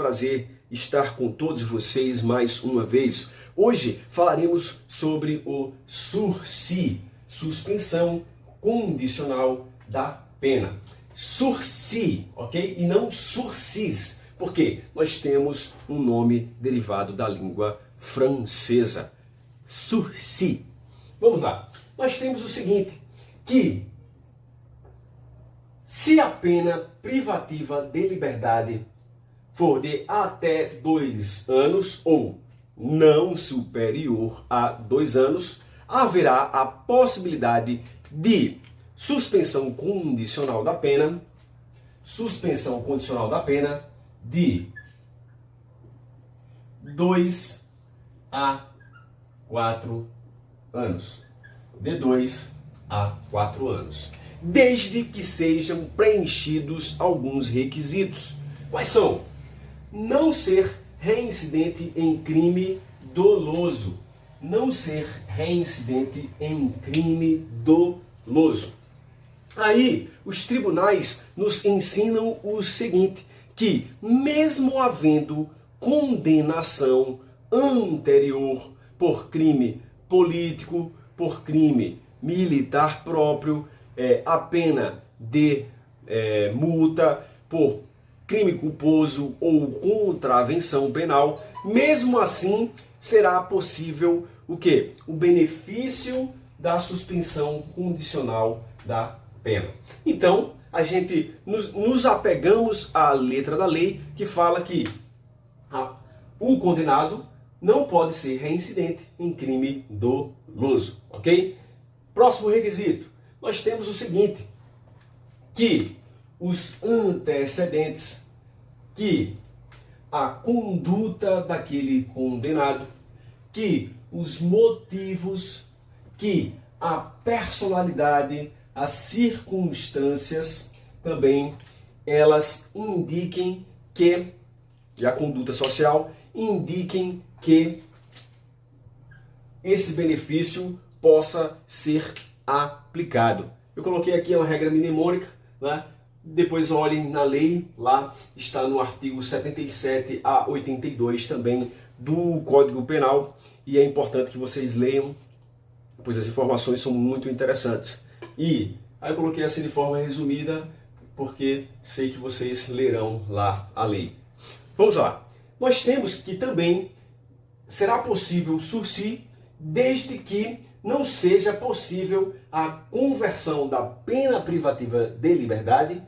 prazer estar com todos vocês mais uma vez. Hoje falaremos sobre o sursi, suspensão condicional da pena. Sursi, ok? E não sursis, porque nós temos um nome derivado da língua francesa. Sursi. Vamos lá. Nós temos o seguinte, que se a pena privativa de liberdade for de até 2 anos ou não superior a 2 anos, haverá a possibilidade de suspensão condicional da pena de 2 a 4 anos. De 2 a 4 anos. Desde que sejam preenchidos alguns requisitos. Quais são? Não ser reincidente em crime doloso. Não ser reincidente em crime doloso. Aí, os tribunais nos ensinam o seguinte, que mesmo havendo condenação anterior por crime político, por crime militar próprio, a pena de multa por crime culposo ou contravenção penal, mesmo assim será possível o quê? O benefício da suspensão condicional da pena. Então, a gente nos apegamos à letra da lei que fala que o condenado não pode ser reincidente em crime doloso, ok? Próximo requisito, nós temos o seguinte, que os antecedentes, que a conduta daquele condenado, que os motivos, que a personalidade, as circunstâncias também, elas indiquem que, e a conduta social, indiquem que esse benefício possa ser aplicado. Eu coloquei aqui uma regra mnemônica, né? Depois olhem na lei, lá está no artigo 77 a 82 também do Código Penal, e é importante que vocês leiam, pois as informações são muito interessantes. E aí eu coloquei assim de forma resumida, porque sei que vocês lerão lá a lei. Vamos lá. Nós temos que também será possível sursi desde que não seja possível a conversão da pena privativa de liberdade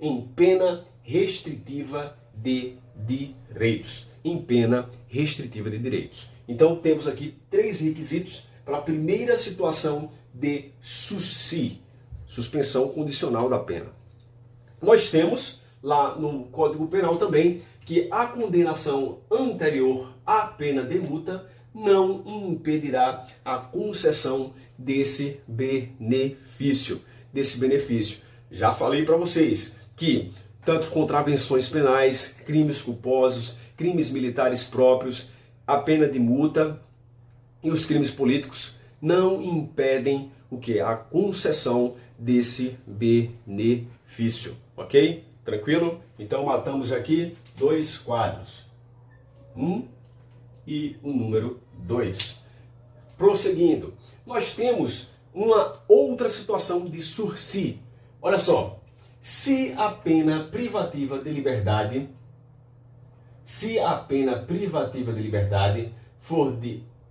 em pena restritiva de direitos. Em pena restritiva de direitos. Então temos aqui 3 requisitos para a primeira situação de sursi, suspensão condicional da pena. Nós temos lá no Código Penal também que a condenação anterior à pena de multa não impedirá a concessão desse benefício. Já falei para vocês que tanto contravenções penais, crimes culposos, crimes militares próprios, a pena de multa e os crimes políticos não impedem o que? A concessão desse benefício, ok? Tranquilo? Então matamos aqui 2 quadros. 1 e o número 2. Prosseguindo, nós temos uma outra situação de sursi. Olha só, se a pena privativa de liberdade,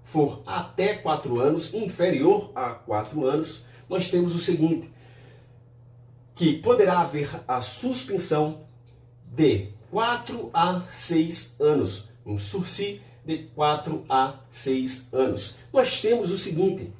for até 4 anos, inferior a 4 anos, nós temos o seguinte, que poderá haver a suspensão de 4 a 6 anos, um sursi de 4 a 6 anos. Nós temos o seguinte,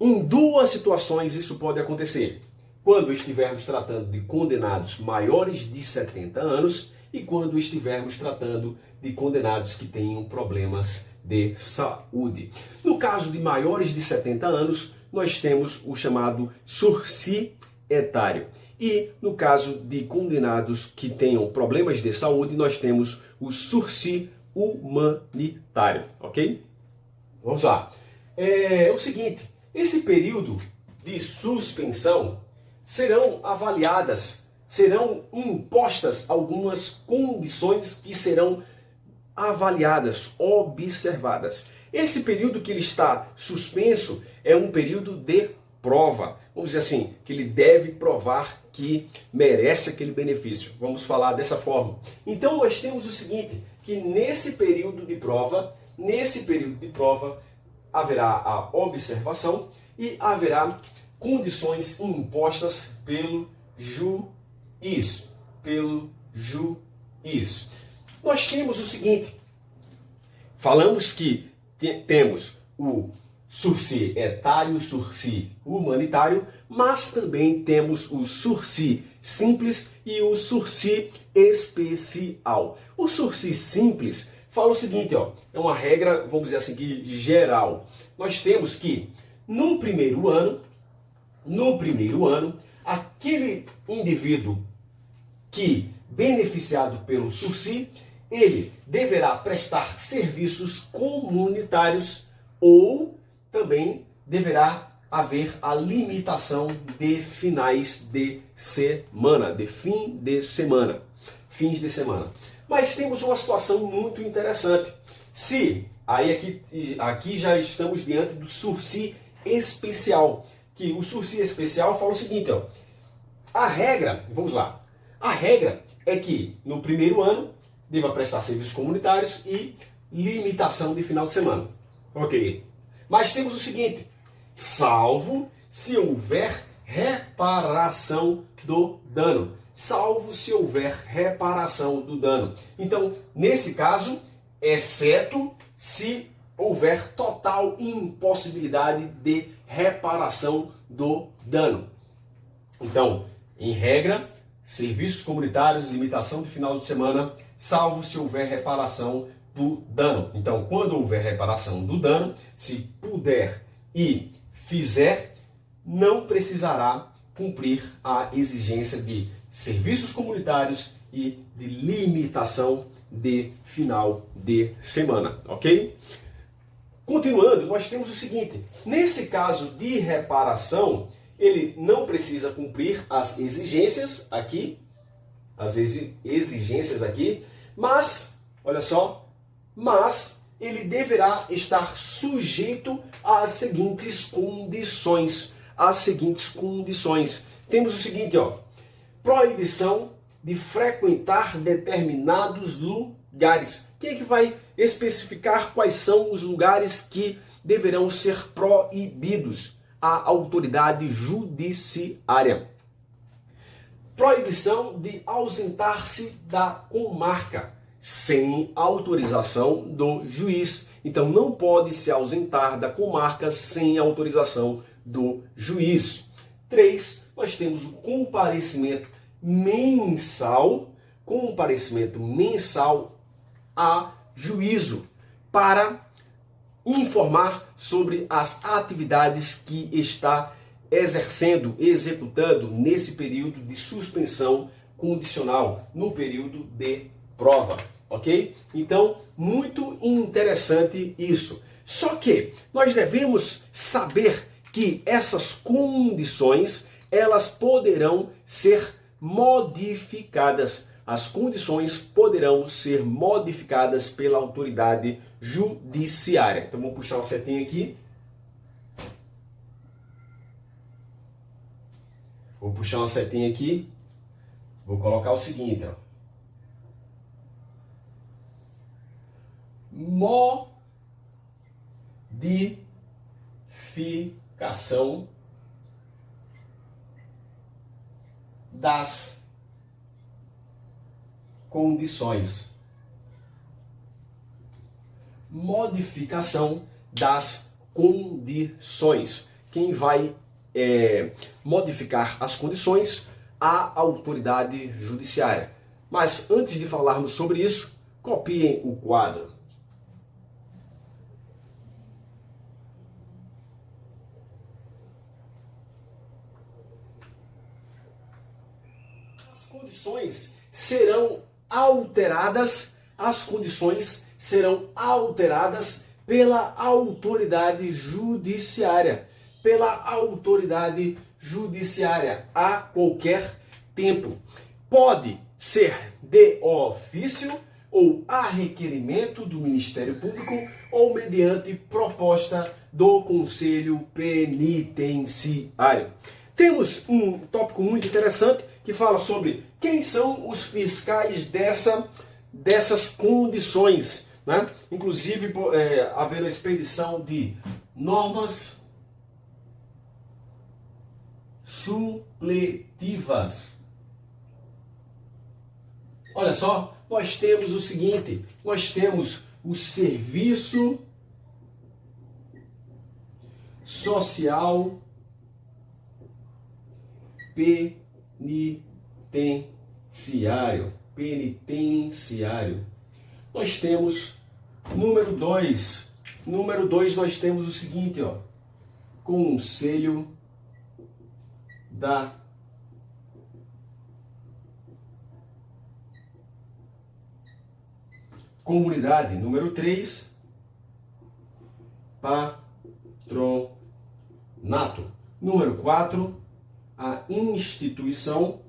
em 2 situações isso pode acontecer, quando estivermos tratando de condenados maiores de 70 anos e quando estivermos tratando de condenados que tenham problemas de saúde. No caso de maiores de 70 anos, nós temos o chamado sursi etário. E no caso de condenados que tenham problemas de saúde, nós temos o sursi humanitário, ok? Vamos lá. É o seguinte, esse período de suspensão serão avaliadas serão impostas algumas condições que serão avaliadas, observadas. Esse período que ele está suspenso é um período de prova. Vamos dizer assim, que ele deve provar que merece aquele benefício. Vamos falar dessa forma. Então nós temos o seguinte, que nesse período de prova, haverá a observação e haverá condições impostas pelo juiz. Nós temos o seguinte, falamos que temos o sursi etário, o sursi humanitário, mas também temos o sursi simples e o sursi especial. O sursi simples fala o seguinte, ó, é uma regra, vamos dizer assim, que geral. Nós temos que no primeiro ano, aquele indivíduo que beneficiado pelo sursi, ele deverá prestar serviços comunitários ou também deverá haver a limitação de fins de semana. Mas temos uma situação muito interessante. Aqui já estamos diante do sursi especial, que o sursi especial fala o seguinte, ó, a regra é que no primeiro ano deva prestar serviços comunitários e limitação de final de semana. Ok. Mas temos o seguinte, salvo se houver reparação do dano. Então, nesse caso, exceto se houver total impossibilidade de reparação do dano. Então, em regra, serviços comunitários, limitação de final de semana, salvo se houver reparação do dano. Então, quando houver reparação do dano, se puder e fizer, não precisará cumprir a exigência de serviços comunitários e de limitação de final de semana, ok? Continuando, nós temos o seguinte, nesse caso de reparação, ele não precisa cumprir as exigências aqui, mas, olha só, ele deverá estar sujeito às seguintes condições. Temos o seguinte, ó, proibição de frequentar determinados lugares. Quem é que vai especificar quais são os lugares que deverão ser proibidos? A autoridade judiciária. Proibição de ausentar-se da comarca sem autorização do juiz. Então não pode se ausentar da comarca sem autorização do juiz. 3, nós temos o comparecimento mensal a juízo para informar sobre as atividades que está executando nesse período de suspensão condicional, no período de prova, ok? Então, muito interessante isso. Só que nós devemos saber que essas condições, elas poderão ser modificadas. As condições poderão ser modificadas pela autoridade judiciária. Então vamos puxar uma setinha aqui. Vou colocar o seguinte, ó. Modificação das condições. Modificação das condições. Quem vai modificar as condições? A autoridade judiciária. Mas antes de falarmos sobre isso, copiem o quadro. As condições serão alteradas, pela autoridade judiciária. A qualquer tempo. Pode ser de ofício ou a requerimento do Ministério Público ou mediante proposta do Conselho Penitenciário. Temos um tópico muito interessante que fala sobre quem são os fiscais dessas condições, né? Inclusive, haver a expedição de normas supletivas. Olha só, nós temos o seguinte, nós temos o serviço social penitenciário. Nós temos número 2. Número 2 nós temos o seguinte, ó, Conselho da Comunidade. Número 3, patronato. Número 4, a instituição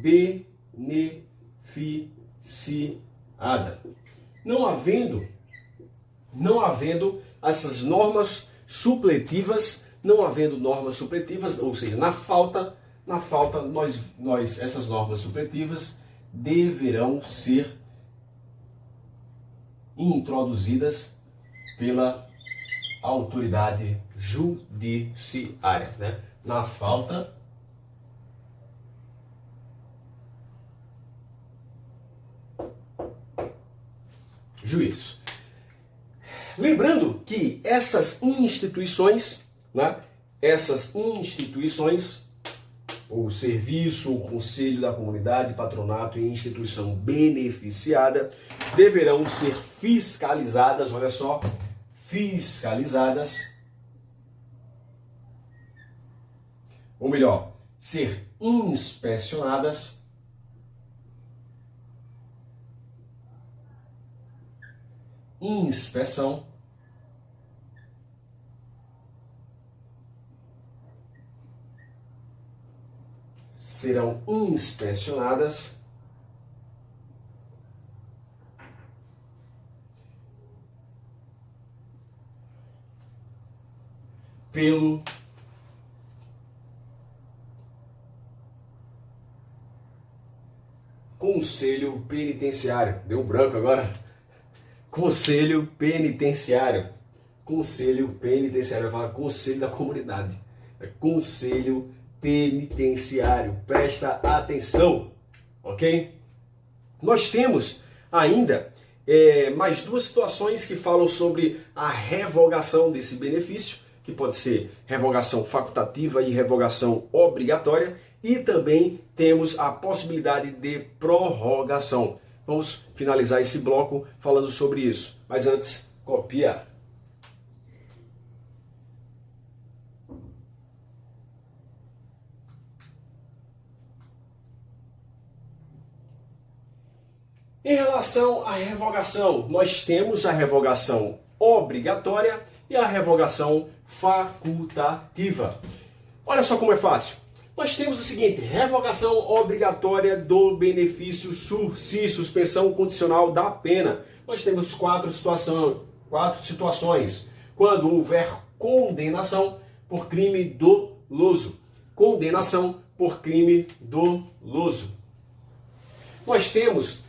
beneficiada. Não havendo essas normas supletivas, ou seja, na falta essas normas supletivas deverão ser introduzidas pela autoridade judiciária, né? Na falta juízo. Lembrando que essas instituições, né? O serviço, o conselho da comunidade, patronato e instituição beneficiada deverão ser fiscalizadas, olha só, fiscalizadas, ou melhor, ser inspecionadas inspeção serão inspecionadas pelo Conselho Penitenciário. Deu branco agora. Conselho Penitenciário. Conselho Penitenciário. Vai falar Conselho da Comunidade. É Conselho Penitenciário. Presta atenção. Ok? Nós temos ainda mais duas situações que falam sobre a revogação desse benefício, que pode ser revogação facultativa e revogação obrigatória, e também temos a possibilidade de prorrogação. Vamos finalizar esse bloco falando sobre isso. Mas antes, copia. Em relação à revogação, nós temos a revogação obrigatória e a revogação facultativa. Olha só como é fácil. Nós temos o seguinte: revogação obrigatória do benefício sursi, suspensão condicional da pena. Nós temos quatro situações. Quando houver condenação por crime doloso. Condenação por crime doloso. Nós temos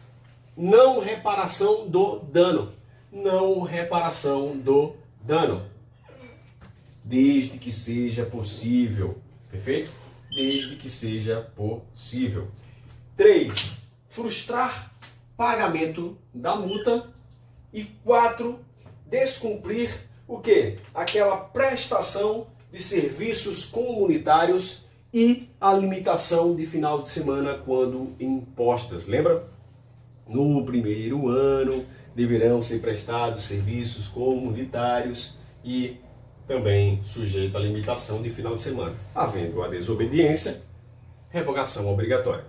não reparação do dano. Não reparação do dano. Desde que seja possível. Perfeito? Desde que seja possível. 3. Frustrar pagamento da multa. E 4. Descumprir o quê? Aquela prestação de serviços comunitários e a limitação de final de semana quando impostas. Lembra? No primeiro ano deverão ser prestados serviços comunitários e também sujeito à limitação de final de semana. Havendo a desobediência, revogação obrigatória.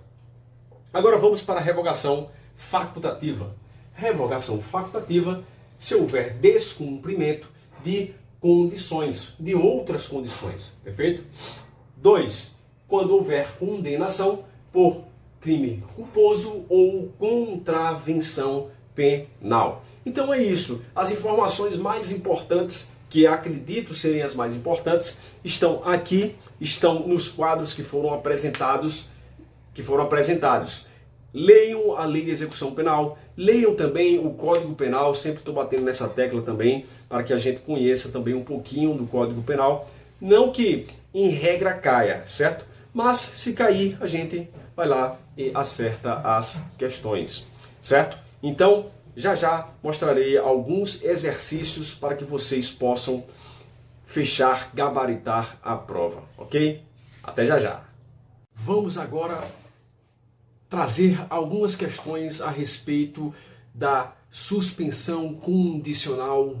Agora vamos para a revogação facultativa. Revogação facultativa se houver descumprimento de condições, de outras condições. Perfeito? 2. quando houver condenação por crime culposo ou contravenção penal. Então é isso. As informações mais importantes, que acredito serem as mais importantes, estão aqui, estão nos quadros que foram apresentados. Leiam a Lei de Execução Penal, leiam também o Código Penal, sempre estou batendo nessa tecla também, para que a gente conheça também um pouquinho do Código Penal. Não que em regra caia, certo? Mas se cair, a gente vai lá e acerta as questões, certo? Então, já já mostrarei alguns exercícios para que vocês possam fechar, gabaritar a prova, ok? Até já já. Vamos agora trazer algumas questões a respeito da suspensão condicional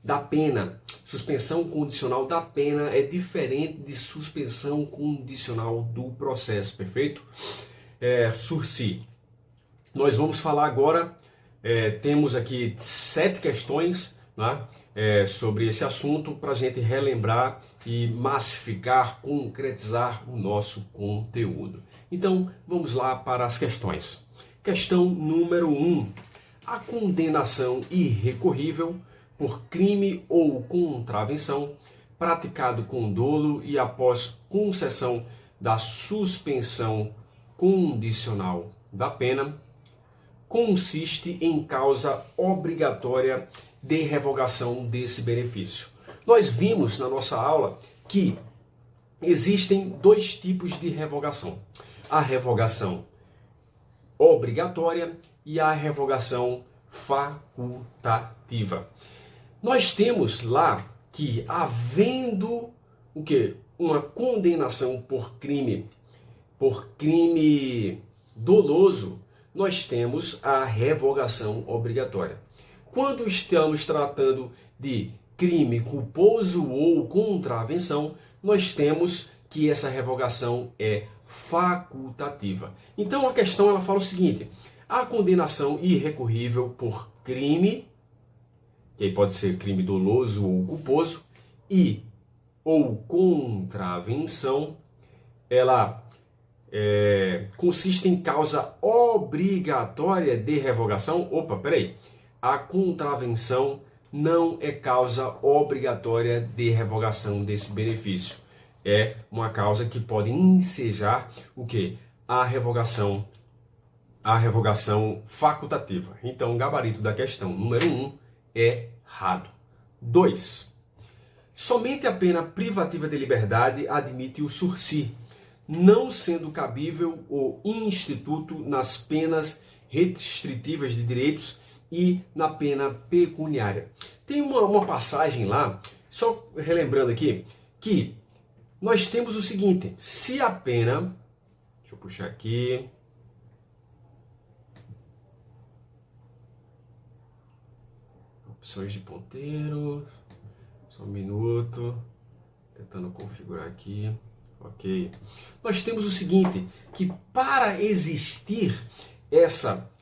da pena. Suspensão condicional da pena é diferente de suspensão condicional do processo, perfeito? Sursi. Nós vamos falar agora, temos aqui 7 questões, né, sobre esse assunto para a gente relembrar e massificar, concretizar o nosso conteúdo. Então, vamos lá para as questões. Questão número 1. A condenação irrecorrível por crime ou contravenção praticado com dolo e após concessão da suspensão condicional da pena consiste em causa obrigatória de revogação desse benefício. Nós vimos na nossa aula que existem 2 tipos de revogação. A revogação obrigatória e a revogação facultativa. Nós temos lá que, havendo o quê? Uma condenação por crime doloso, nós temos a revogação obrigatória. Quando estamos tratando de crime culposo ou contravenção, nós temos que essa revogação é facultativa. Então a questão ela fala o seguinte: a condenação irrecorrível por crime, que aí pode ser crime doloso ou culposo, ou contravenção, ela consiste em causa obrigatória de revogação. Opa, peraí. A contravenção não é causa obrigatória de revogação desse benefício. É uma causa que pode ensejar o quê? A revogação facultativa. Então, o gabarito da questão número 1 é errado. 2. Somente a pena privativa de liberdade admite o sursi, não sendo cabível o instituto nas penas restritivas de direitos e na pena pecuniária. Tem uma passagem lá, só relembrando aqui, que nós temos o seguinte: se a pena, deixa eu puxar aqui, opções de ponteiro, só um minuto, tentando configurar aqui, ok. Nós temos o seguinte, que para existir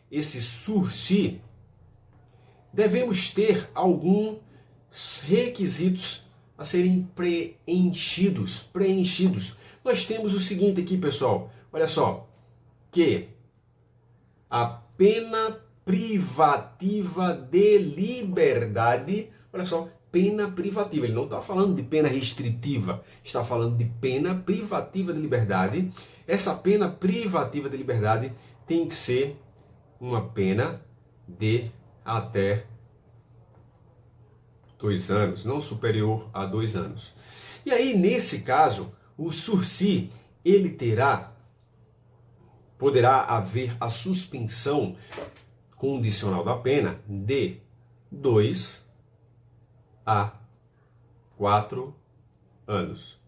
esse sursi, devemos ter alguns requisitos a serem preenchidos. Nós temos o seguinte aqui, pessoal, olha só, que a pena privativa de liberdade, olha só, pena privativa, ele não está falando de pena restritiva, está falando de pena privativa de liberdade. Essa pena privativa de liberdade tem que ser uma pena de até 2 anos, não superior a 2 anos. E aí, nesse caso, o sursi, ele poderá haver a suspensão condicional da pena de 2 a 4 anos.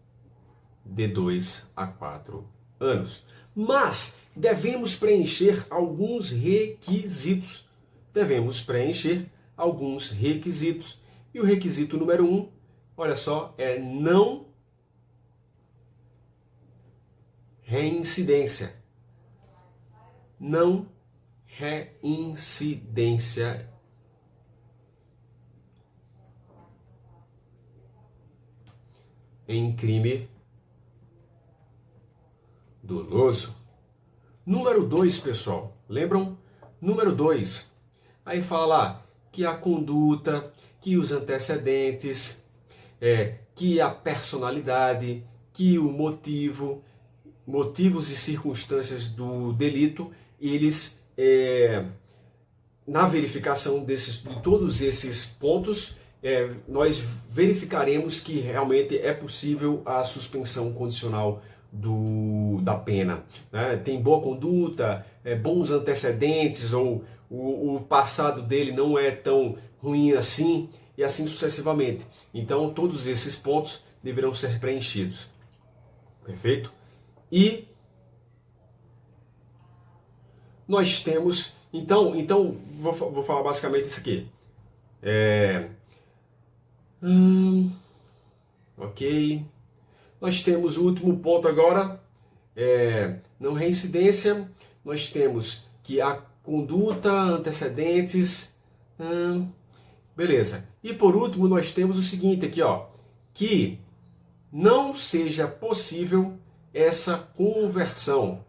De 2 a 4 anos. Mas devemos preencher alguns requisitos. E o requisito número 1, olha só, é não reincidência. Não reincidência em crime doloso. Número 2, pessoal, lembram? Número 2, aí fala lá que a conduta, que os antecedentes, que a personalidade, que o motivos e circunstâncias do delito, eles, na verificação de todos esses pontos, nós verificaremos que realmente é possível a suspensão condicional da pena. Né? Tem boa conduta, bons antecedentes, ou o passado dele não é tão ruim assim, e assim sucessivamente. Então, todos esses pontos deverão ser preenchidos. Perfeito? E nós temos, então vou falar basicamente isso aqui. Ok. Nós temos o último ponto agora, não reincidência. Nós temos que a conduta, antecedentes, beleza. E por último nós temos o seguinte aqui, ó, que não seja possível essa conversão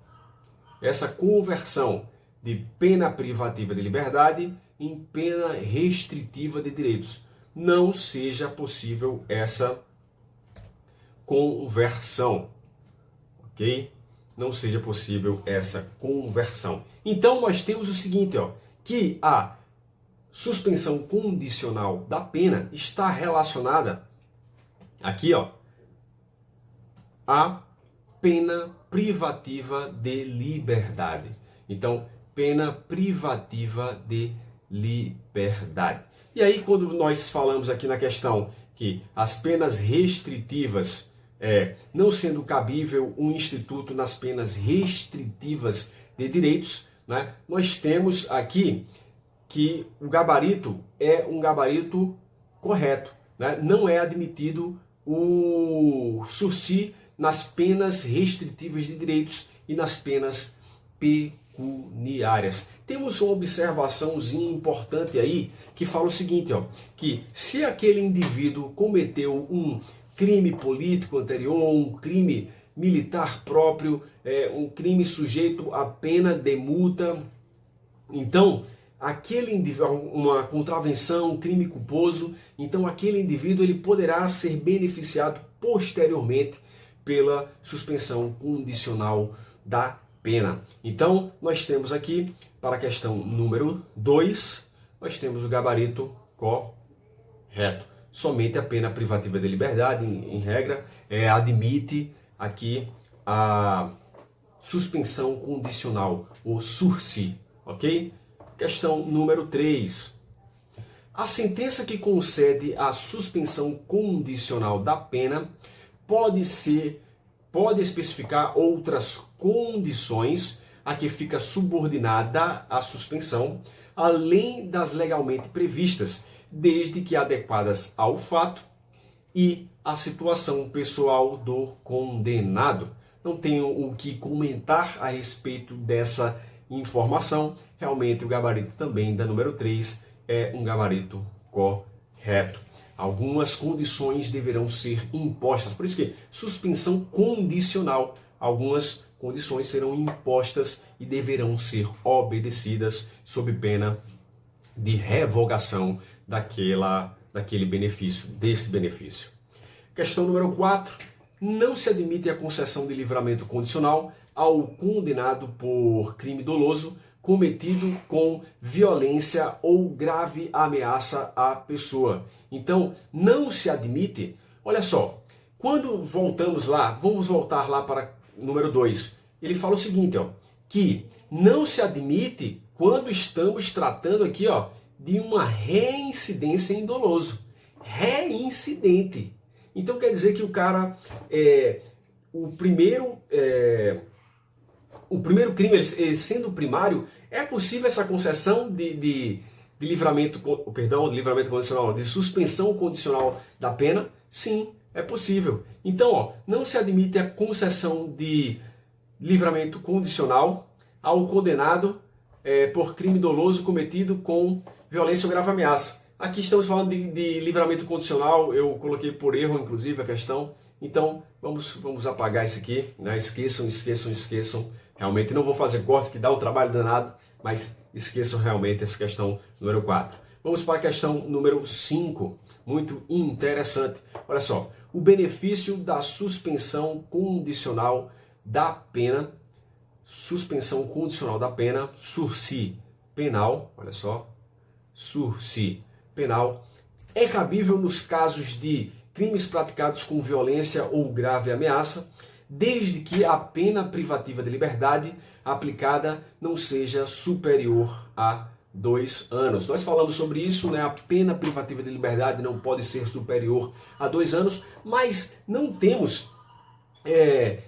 de pena privativa de liberdade em pena restritiva de direitos. Não seja possível essa conversão, ok? Não seja possível essa conversão. Então nós temos o seguinte, ó, que a suspensão condicional da pena está relacionada aqui, ó, a pena privativa de liberdade. Então, pena privativa de liberdade. E aí, quando nós falamos aqui na questão que as penas restritivas, não sendo cabível um instituto nas penas restritivas de direitos, né, nós temos aqui que o gabarito é um gabarito correto. Né? Não é admitido o sursi nas penas restritivas de direitos e nas penas pecuniárias. Temos uma observaçãozinha importante aí que fala o seguinte, ó, que se aquele indivíduo cometeu um crime político anterior, um crime militar próprio, um crime sujeito a pena de multa, então aquele indivíduo, uma contravenção, um crime culposo, então aquele indivíduo ele poderá ser beneficiado posteriormente pela suspensão condicional da pena. Então, nós temos aqui, para a questão número 2, nós temos o gabarito correto. Somente a pena privativa de liberdade, em regra, admite aqui a suspensão condicional, o sursi, ok? Questão número 3. A sentença que concede a suspensão condicional da pena pode especificar outras condições a que fica subordinada a suspensão, além das legalmente previstas, desde que adequadas ao fato e à situação pessoal do condenado. Não tenho o que comentar a respeito dessa informação. Realmente o gabarito também da número 3 é um gabarito correto. Algumas condições deverão ser impostas. Por isso que suspensão condicional. Algumas condições serão impostas e deverão ser obedecidas sob pena de revogação daquele benefício, desse benefício. Questão número 4. Não se admite a concessão de livramento condicional ao condenado por crime doloso cometido com violência ou grave ameaça à pessoa. Então, não se admite, olha só, quando voltamos lá, vamos voltar lá para número 2, ele fala o seguinte, ó, que não se admite quando estamos tratando aqui, ó, de uma reincidência em doloso. Reincidente. Então quer dizer que o cara, o primeiro crime, ele sendo primário, é possível essa concessão de livramento condicional, de suspensão condicional da pena? Sim, é possível. Então, ó, não se admite a concessão de livramento condicional ao condenado por crime doloso cometido com violência ou grave ameaça. Aqui estamos falando de livramento condicional, eu coloquei por erro, inclusive, a questão. Então, vamos apagar isso aqui, né? Esqueçam. Realmente não vou fazer corte, que dá um trabalho danado, mas esqueçam realmente essa questão número 4. Vamos para a questão número 5, muito interessante. Olha só, o benefício da suspensão condicional da pena, sursi penal, olha só, sursi penal, é cabível nos casos de crimes praticados com violência ou grave ameaça, desde que a pena privativa de liberdade aplicada não seja superior a 2 anos. Nós falamos sobre isso, né? A pena privativa de liberdade não pode ser superior a 2 anos, mas não temos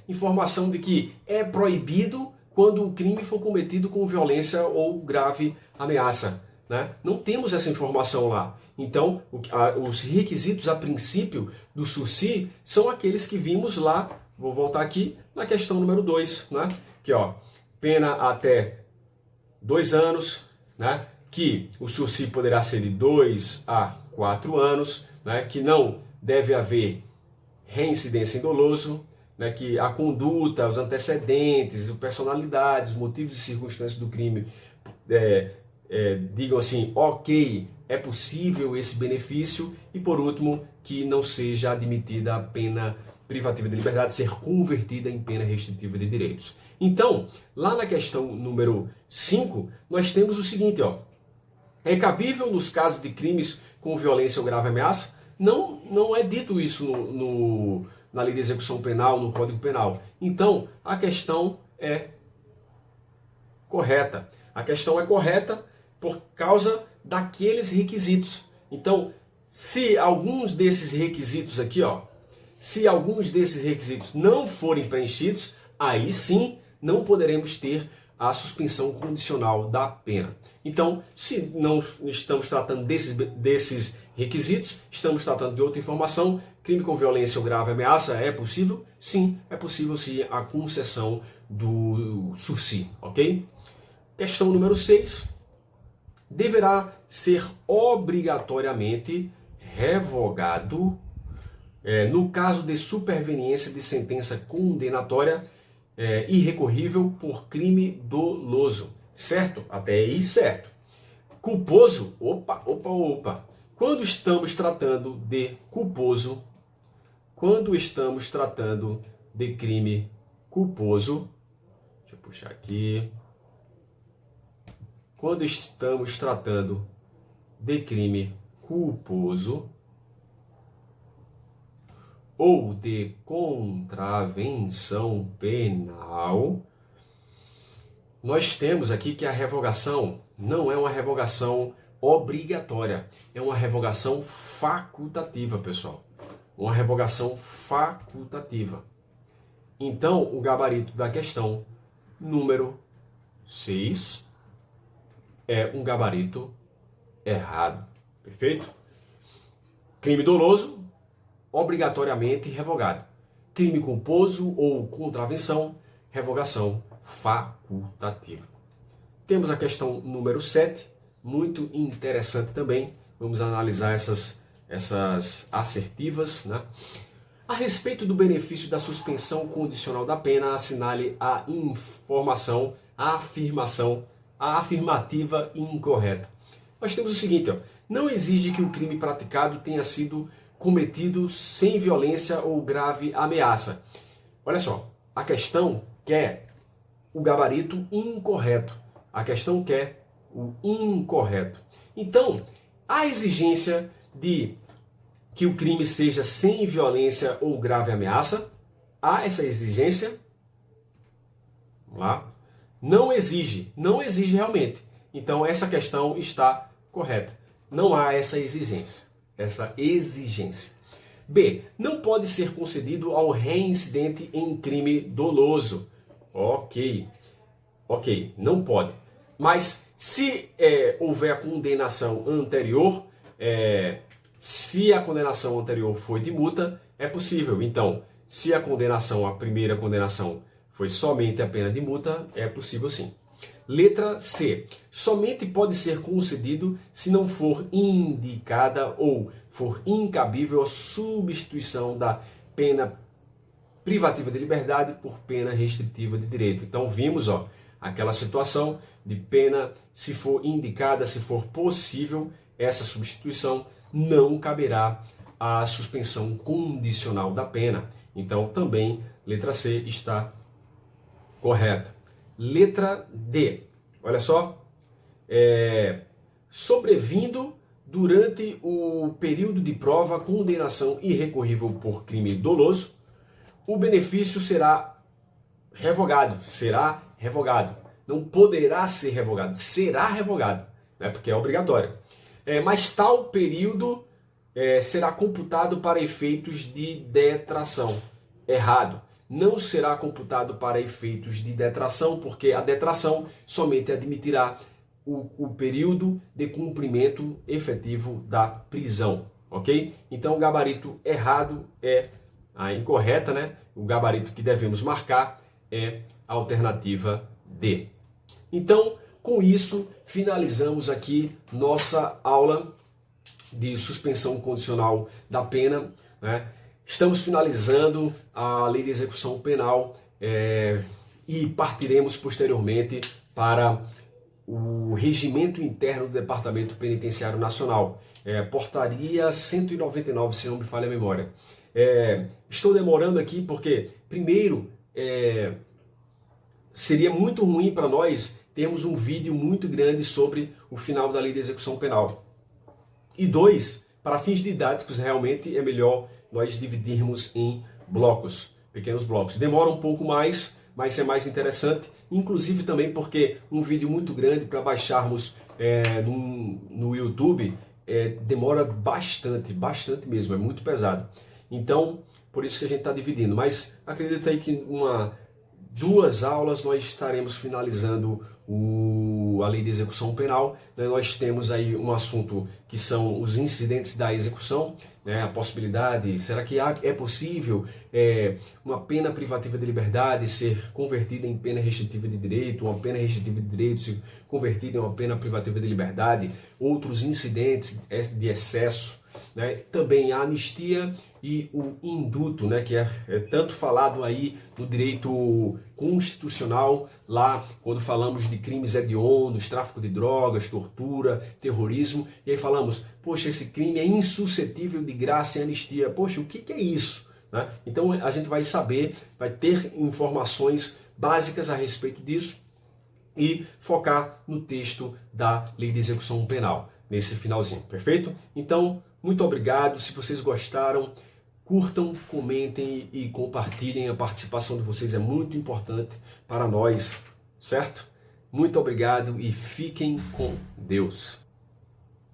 informação de que é proibido quando o crime for cometido com violência ou grave ameaça, né? Não temos essa informação lá. Então, os requisitos a princípio do sursi são aqueles que vimos lá. Vou voltar aqui na questão número 2, né? Que, ó, pena até 2 anos, né? Que o sursi poderá ser de 2 a 4 anos, né? Que não deve haver reincidência em doloso, né? Que a conduta, os antecedentes, as personalidades, motivos e circunstâncias do crime digam assim, ok, é possível esse benefício, e por último, que não seja admitida a pena privativa de liberdade ser convertida em pena restritiva de direitos. Então, lá na questão número 5, nós temos o seguinte, ó, é cabível nos casos de crimes com violência ou grave ameaça? Não é dito isso na lei de execução penal, no Código Penal. Então, a questão é correta. A questão é correta por causa daqueles requisitos. Então, se alguns desses requisitos aqui, ó, se alguns desses requisitos não forem preenchidos, aí sim não poderemos ter a suspensão condicional da pena. Então, se não estamos tratando desses requisitos, estamos tratando de outra informação, crime com violência ou grave ameaça, é possível? Sim, é possível sim a concessão do sursi, ok? Questão número 6. Deverá ser obrigatoriamente revogado no caso de superveniência de sentença condenatória irrecorrível por crime doloso. Certo? Até aí, certo. Culposo? Opa. Quando estamos tratando de culposo, quando estamos tratando de crime culposo, deixa eu puxar aqui. Quando estamos tratando de crime culposo ou de contravenção penal, nós temos aqui que a revogação não é uma revogação obrigatória, é uma revogação facultativa, pessoal. Uma revogação facultativa. Então, o gabarito da questão número 6 é um gabarito errado. Perfeito? Crime doloso, obrigatoriamente revogado. Crime culposo ou contravenção, revogação facultativa. Temos a questão número 7, muito interessante também. Vamos analisar essas assertivas, né? A respeito do benefício da suspensão condicional da pena, assinale a informação, a afirmativa incorreta. Nós temos o seguinte, ó, não exige que o crime praticado tenha sido cometido sem violência ou grave ameaça. Olha só, a questão quer o gabarito incorreto. A questão quer o incorreto. Então, a exigência de que o crime seja sem violência ou grave ameaça, há essa exigência? Vamos lá. Não exige realmente. Então, essa questão está correta. Não há essa exigência. B. Não pode ser concedido ao reincidente em crime doloso. Ok, não pode. Mas se houver a condenação anterior, se a condenação anterior foi de multa, é possível. Então, se a primeira condenação foi somente a pena de multa, é possível sim. Letra C. Somente pode ser concedido se não for indicada ou for incabível a substituição da pena privativa de liberdade por pena restritiva de direito. Então vimos, aquela situação de pena, se for indicada, se for possível, essa substituição não caberá a suspensão condicional da pena. Então também letra C está correta. Letra D, olha só, sobrevindo durante o período de prova, condenação irrecorrível por crime doloso, o benefício será revogado. Será revogado. Não poderá ser revogado, será revogado, né? Porque é obrigatório. Mas tal período será computado para efeitos de detração. Errado. Não será computado para efeitos de detração, porque a detração somente admitirá o período de cumprimento efetivo da prisão, ok? Então o gabarito errado é a incorreta, né? O gabarito que devemos marcar é a alternativa D. Então, com isso, finalizamos aqui nossa aula de suspensão condicional da pena, né? Estamos finalizando a lei de execução penal e partiremos posteriormente para o regimento interno do Departamento Penitenciário Nacional, portaria 199, se não me falha a memória. Estou demorando aqui porque, primeiro, seria muito ruim para nós termos um vídeo muito grande sobre o final da lei de execução penal. E dois, para fins didáticos, realmente é melhor nós dividirmos em blocos, pequenos blocos. Demora um pouco mais, mas é mais interessante, inclusive também porque um vídeo muito grande para baixarmos no YouTube demora bastante mesmo, é muito pesado. Então, por isso que a gente está dividindo. Mas acredita aí que duas aulas nós estaremos finalizando a lei de execução penal. Nós temos aí um assunto que são os incidentes da execução, né? A possibilidade, será que é possível uma pena privativa de liberdade ser convertida em pena restritiva de direito, uma pena restritiva de direito ser convertida em uma pena privativa de liberdade, outros incidentes de excesso, né? Também a anistia e o induto, né? Que é tanto falado aí no direito constitucional, lá quando falamos de crimes hediondos, tráfico de drogas, tortura, terrorismo, e aí falamos, poxa, esse crime é insuscetível de graça e anistia. Poxa, o que é isso? Né? Então a gente vai saber, vai ter informações básicas a respeito disso e focar no texto da Lei de Execução Penal, nesse finalzinho, perfeito? Então, muito obrigado. Se vocês gostaram, curtam, comentem e compartilhem. A participação de vocês é muito importante para nós, certo? Muito obrigado e fiquem com Deus.